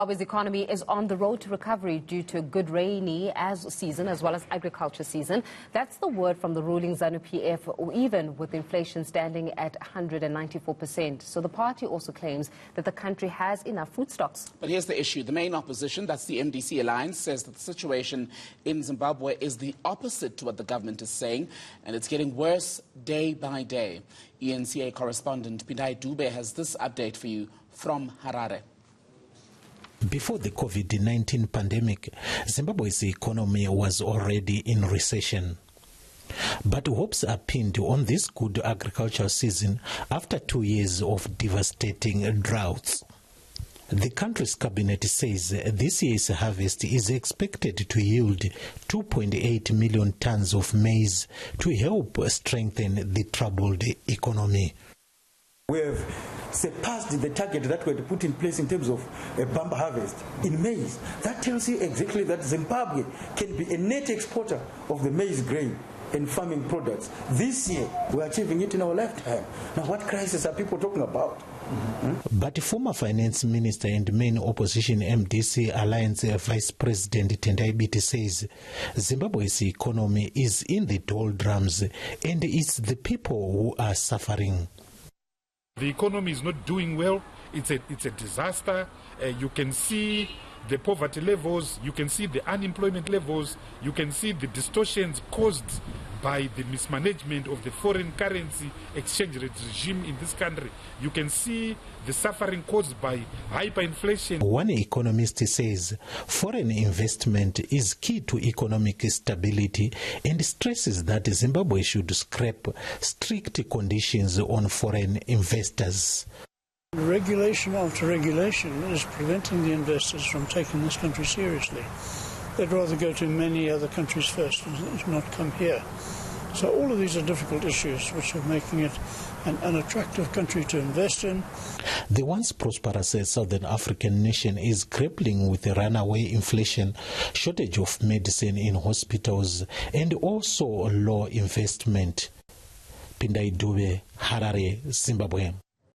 Zimbabwe's economy is on the road to recovery due to a good rainy season as well as agriculture season. That's the word from the ruling Zanu-PF, even with inflation standing at 194%. So the party also claims that the country has enough food stocks. But here's the issue. The main opposition, that's the MDC Alliance, says that the situation in Zimbabwe is the opposite to what the government is saying, and it's getting worse day by day. eNCA correspondent PINDAI DUBE has this update for you from Harare. Before the COVID-19 pandemic, Zimbabwe's economy was already in recession. But hopes are pinned on this good agricultural season after 2 years of devastating droughts. The country's cabinet says this year's harvest is expected to yield 2.8 million tons of maize to help strengthen the troubled economy. We have surpassed the target that we had put in place in terms of a bumper harvest in maize. That tells you exactly that Zimbabwe can be a net exporter of the maize grain and farming products. This year, we're achieving it in our lifetime. Now, what crisis are people talking about? But former finance minister and main opposition MDC Alliance Vice President TENDAI BITI says Zimbabwe's economy is in the doldrums and it's the people who are suffering. The economy is not doing well. It's a disaster. You can see the poverty levels, you can see the unemployment levels, you can see the distortions caused by the mismanagement of the foreign currency exchange rate regime in this country. You can see the suffering caused by hyperinflation. One economist says foreign investment is key to economic stability and stresses that Zimbabwe should scrap strict conditions on foreign investors. Regulation after regulation is preventing the investors from taking this country seriously. They'd rather go to many other countries first and not come here. So all of these are difficult issues which are making it an unattractive country to invest in. The once prosperous Southern African nation is grappling with a runaway inflation, shortage of medicine in hospitals, and also low investment. PINDAI DUBE, Harare, Zimbabwe.